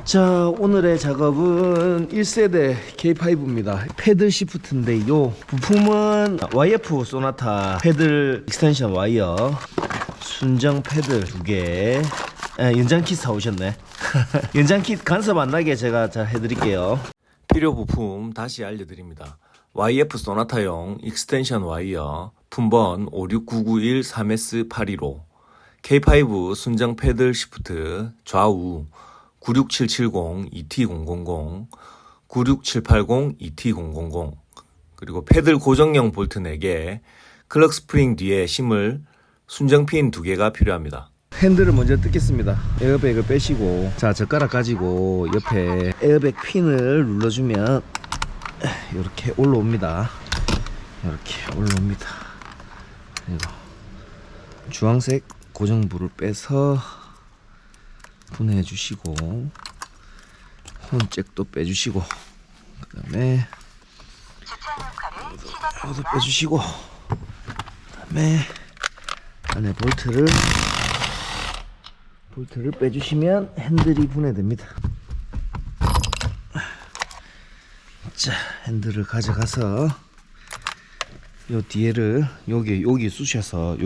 자, 오늘의 작업은 1세대 K5입니다. 패들 시프트인데 요 부품은 YF 소나타 패들 익스텐션 와이어, 순정 패들 2개, 연장킷 사오셨네. 연장킷 간섭 안 나게 제가 잘 해드릴게요. 필요 부품 다시 알려드립니다. YF 소나타용 익스텐션 와이어 품번 56991-3S815, K5 순정 패들 시프트 좌우 96770-ET000, 96780-ET000, 그리고 패들 고정형 볼트 4개, 클럭 스프링 뒤에 심을 순정핀 2개가 필요합니다. 핸들을 먼저 뜯겠습니다. 에어백을 빼시고, 자, 젓가락 가지고 옆에 에어백 핀을 눌러주면 이렇게 올라옵니다. 이렇게 올라옵니다. 그리고 주황색 고정부를 빼서 분해해 주시고, 혼잭도 빼주시고, 그 다음에 이것도 빼주시고, 그 다음에 안에 볼트를 빼주시면 핸들이 분해됩니다. 자, 핸들을 가져가서 요 뒤에를 여기 쑤셔서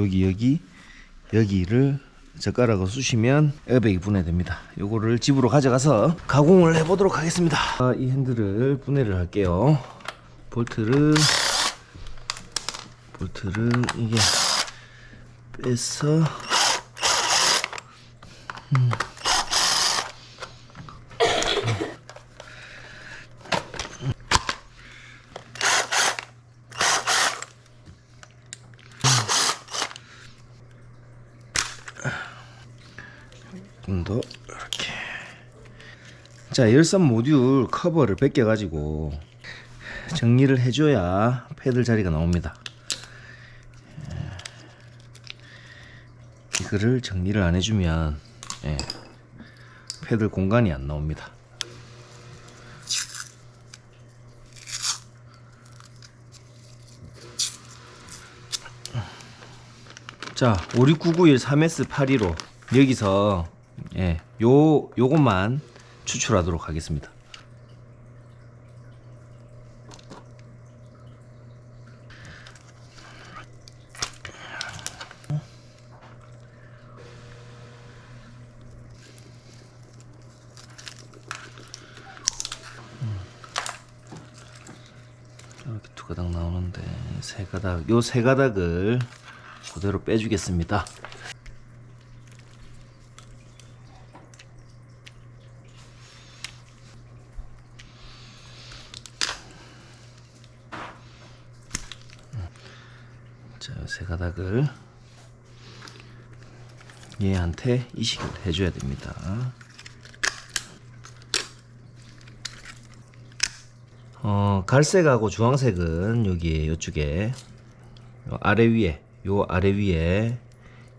여기를 젓가락으로 쑤시면 에어백이 분해됩니다. 요거를 집으로 가져가서 가공을 해보도록 하겠습니다. 이 핸들을 분해를 할게요. 볼트를 이게 빼서 좀 더 이렇게. 자, 열선 모듈 커버를 벗겨 가지고 정리를 해줘야 패들 자리가 나옵니다. 이거를 정리를 안 해주면 패들 공간이 안 나옵니다. 자, 56991-3S815 여기서 요것만 추출하도록 하겠습니다. 이렇게 2가닥 나오는데 요 3가닥을 그대로 빼주겠습니다. 자, 3가닥을 얘한테 이식을 해줘야 됩니다. 갈색하고 주황색은 여기 요쪽에 요 아래 위에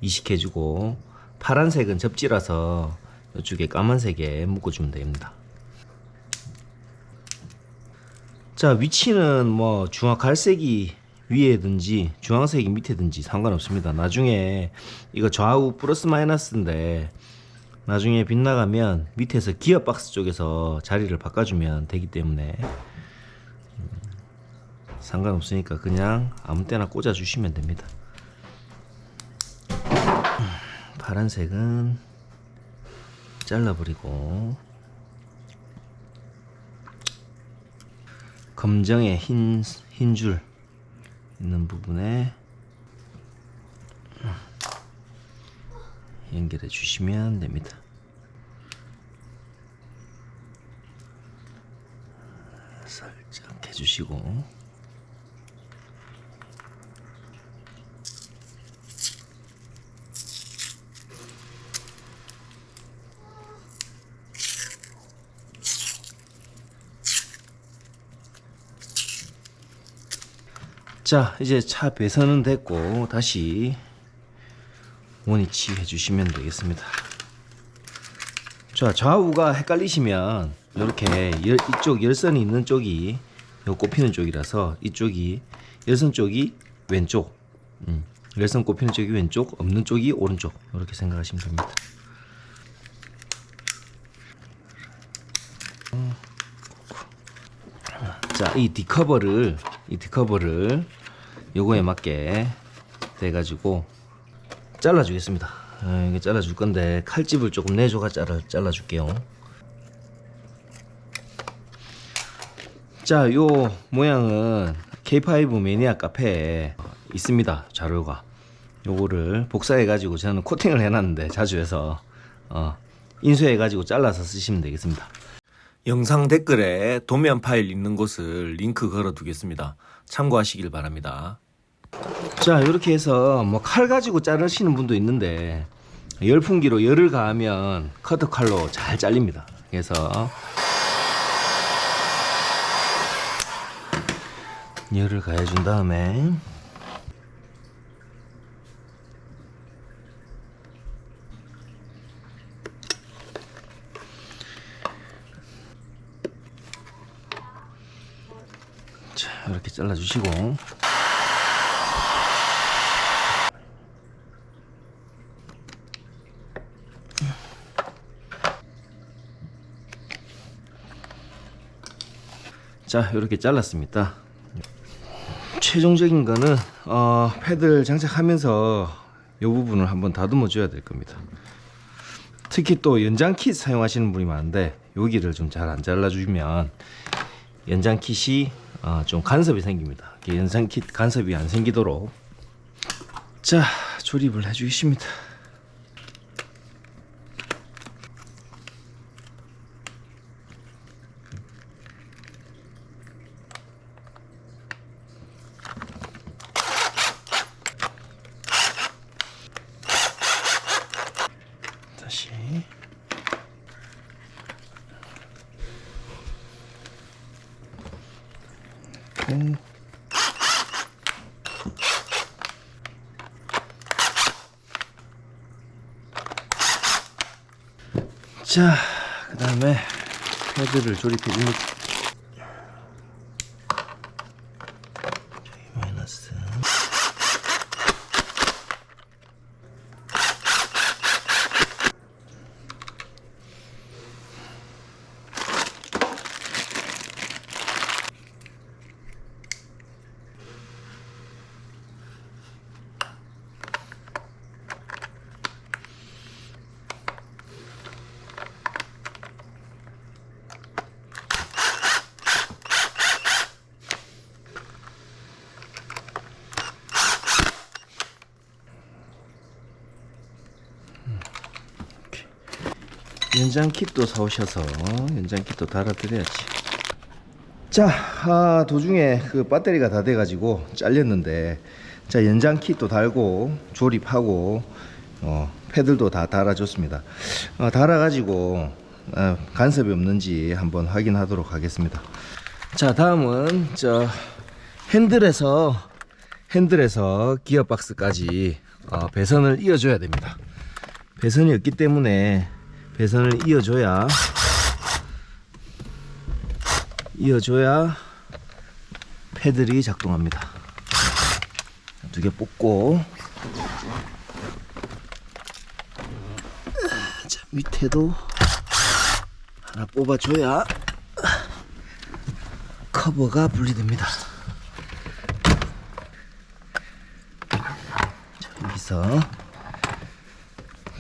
이식해주고, 파란색은 접지라서 이쪽에 까만색에 묶어주면 됩니다. 자, 위치는 뭐 갈색이 위에든지 주황색이 밑에든지 상관없습니다. 나중에 이거 좌우 플러스 마이너스인데 나중에 빗나가면 밑에서 기어박스 쪽에서 자리를 바꿔주면 되기 때문에 상관없으니까 그냥 아무 때나 꽂아 주시면 됩니다. 파란색은 잘라버리고, 검정의 흰 줄 있는 부분에 연결해 주시면 됩니다. 살짝 해주시고, 자, 이제 차 배선은 됐고 다시 원위치 해주시면 되겠습니다. 자, 좌우가 헷갈리시면 이렇게 이쪽 열선이 있는 쪽이 요 꼽히는 쪽이라서 이쪽이 열선 쪽이 왼쪽, 열선 꼽히는 쪽이 왼쪽, 없는 쪽이 오른쪽, 이렇게 생각하시면 됩니다. 자, 이 디커버를 요거에 맞게 돼가지고 잘라주겠습니다. 이게 잘라줄 건데 칼집을 조금 내줘가 잘라줄게요. 자, 요 모양은 K5 매니아 카페에 있습니다. 자료가. 요거를 복사해가지고 저는 코팅을 해놨는데 자주 해서 인쇄해가지고 잘라서 쓰시면 되겠습니다. 영상 댓글에 도면 파일 있는 곳을 링크 걸어 두겠습니다. 참고하시길 바랍니다. 자, 이렇게 해서 뭐 칼 가지고 자르시는 분도 있는데 열풍기로 열을 가하면 커터 칼로 잘 잘립니다. 그래서 열을 가해준 다음에 자, 이렇게 잘라주시고 자, 이렇게 잘랐습니다. 최종적인 거는 패드를 장착하면서 이 부분을 한번 다듬어 줘야 될 겁니다. 특히 또 연장 킷 사용하시는 분이 많은데 여기를 좀 잘 안 잘라주면 연장 킷이 좀 간섭이 생깁니다. 연장 킷 간섭이 안 생기도록 자, 조립을 해주겠습니다. 다시 자, 그 다음에 패드를 조립해 줍니다. 마이너스 연장 킷도 사오셔서 연장 킷도 달아드려야지. 자, 도중에 그 배터리가 다 돼가지고 잘렸는데, 자, 연장 킷도 달고 조립하고 패들도 다 달아줬습니다. 달아가지고 간섭이 없는지 한번 확인하도록 하겠습니다. 자, 다음은 저 핸들에서 기어박스까지 배선을 이어줘야 됩니다. 배선이 없기 때문에 배선을 이어줘야 패들이 작동합니다. 두 개 뽑고, 자, 밑에도 하나 뽑아줘야 커버가 분리됩니다. 자, 여기서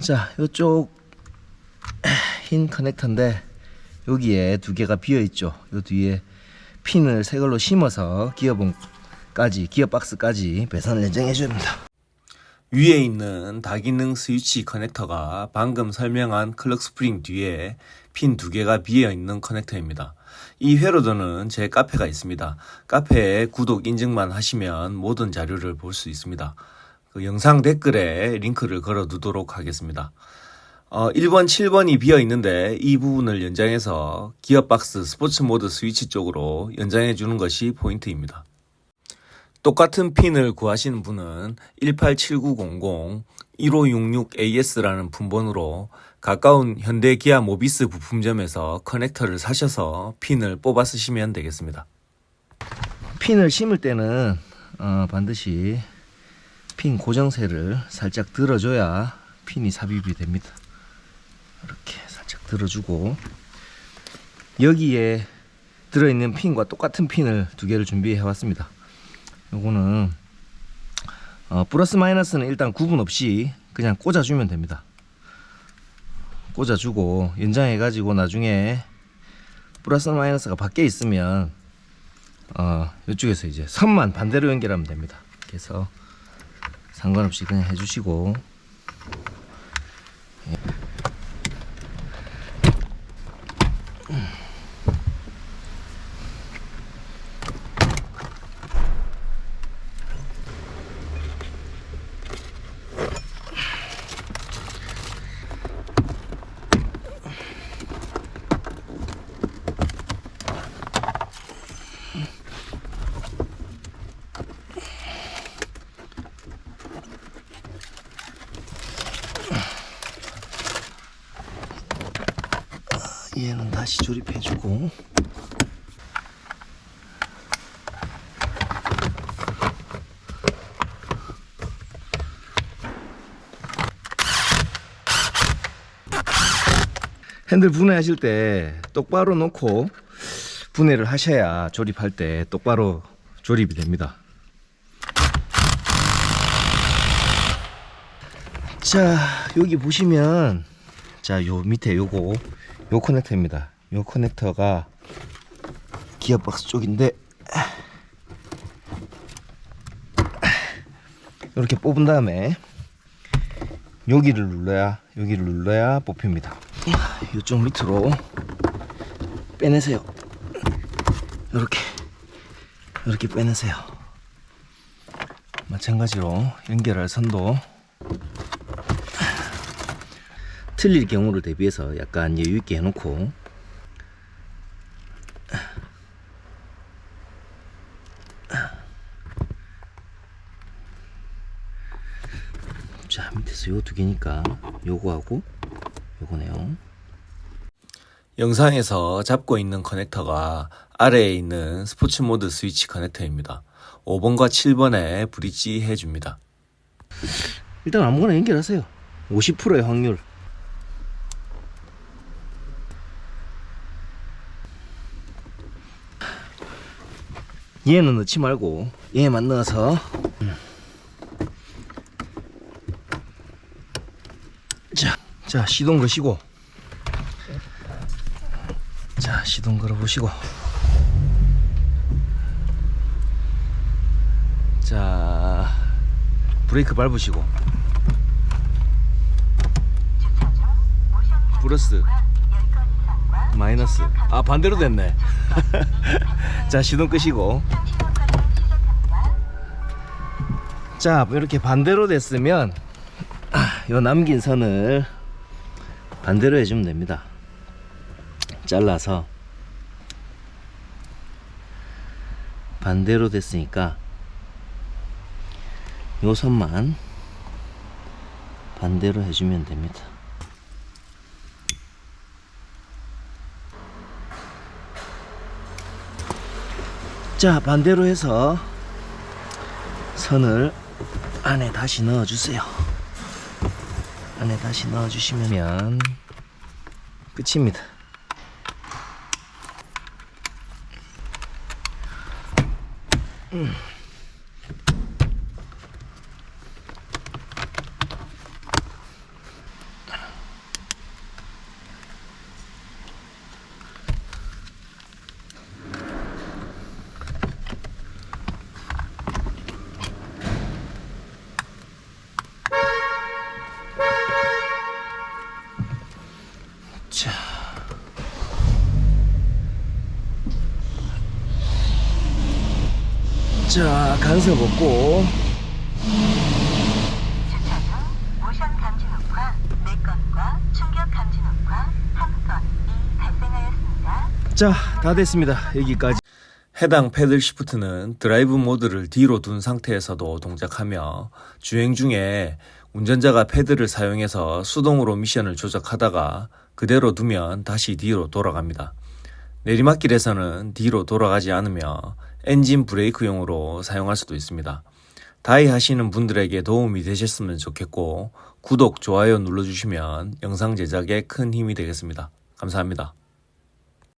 자, 이쪽 흰 커넥터인데 여기에 두 개가 비어 있죠. 이 뒤에 핀을 새 걸로 심어서 기어박스까지 배선을 연장해 줍니다. 위에 있는 다기능 스위치 커넥터가 방금 설명한 클럭 스프링 뒤에 핀 두 개가 비어 있는 커넥터입니다. 이 회로도는 제 카페가 있습니다. 카페에 구독 인증만 하시면 모든 자료를 볼 수 있습니다. 그 영상 댓글에 링크를 걸어 두도록 하겠습니다. 1번, 7번이 비어 있는데 이 부분을 연장해서 기어박스 스포츠 모드 스위치 쪽으로 연장해 주는 것이 포인트입니다. 똑같은 핀을 구하시는 분은 187900-1566AS라는 분번으로 가까운 현대 기아 모비스 부품점에서 커넥터를 사셔서 핀을 뽑아 쓰시면 되겠습니다. 핀을 심을 때는 반드시 핀 고정쇠를 살짝 들어줘야 핀이 삽입이 됩니다. 이렇게 살짝 들어주고, 여기에 들어있는 핀과 똑같은 핀을 두 개를 준비해 왔습니다. 요거는 플러스 마이너스는 일단 구분 없이 그냥 꽂아주면 됩니다. 꽂아주고 연장해 가지고 나중에 플러스 마이너스가 밖에 있으면 이쪽에서 이제 선만 반대로 연결하면 됩니다. 그래서 상관없이 그냥 해주시고, 얘는 다시 조립해주고, 핸들 분해하실 때 똑바로 놓고 분해를 하셔야 조립할 때 똑바로 조립이 됩니다. 자, 여기 보시면, 자, 요 밑에 요거 요 커넥터입니다. 요 커넥터가 기어박스 쪽인데 이렇게 뽑은 다음에 여기를 눌러야 뽑힙니다. 이쪽 밑으로 빼내세요. 이렇게 빼내세요. 마찬가지로 연결할 선도 틀릴 경우를 대비해서 약간 여유 있게 해놓고, 자, 밑에서 요 두 개니까 요거하고 요거네요. 영상에서 잡고 있는 커넥터가 아래에 있는 스포츠 모드 스위치 커넥터입니다. 5번과 7번에 브릿지 해줍니다. 일단 아무거나 연결하세요. 50%의 확률. 얘는 넣지 말고 얘만 넣어서, 자, 시동 거시고, 자, 시동 걸어 보시고, 자, 브레이크 밟으시고, 플러스 마이너스, 반대로 됐네. 자, 시동 끄시고, 자, 이렇게 반대로 됐으면 요 남긴 선을 반대로 해주면 됩니다. 잘라서 반대로 됐으니까 요 선만 반대로 해주면 됩니다. 자, 반대로 해서 선을 안에 다시 넣어주세요. 안에 다시 넣어주시면 끝입니다. 자, 간섭 없고, 주차 중 모션 감지등과 4건과 충격 감지등과 1건이 발생하였습니다. 자, 다 됐습니다. 여기까지. 해당 패들 시프트는 드라이브 모드를 뒤로 둔 상태에서도 동작하며, 주행 중에 운전자가 패드를 사용해서 수동으로 미션을 조작하다가 그대로 두면 다시 뒤로 돌아갑니다. 내리막길에서는 뒤로 돌아가지 않으며 엔진 브레이크용으로 사용할 수도 있습니다. 다이 하시는 분들에게 도움이 되셨으면 좋겠고, 구독, 좋아요 눌러주시면 영상 제작에 큰 힘이 되겠습니다. 감사합니다.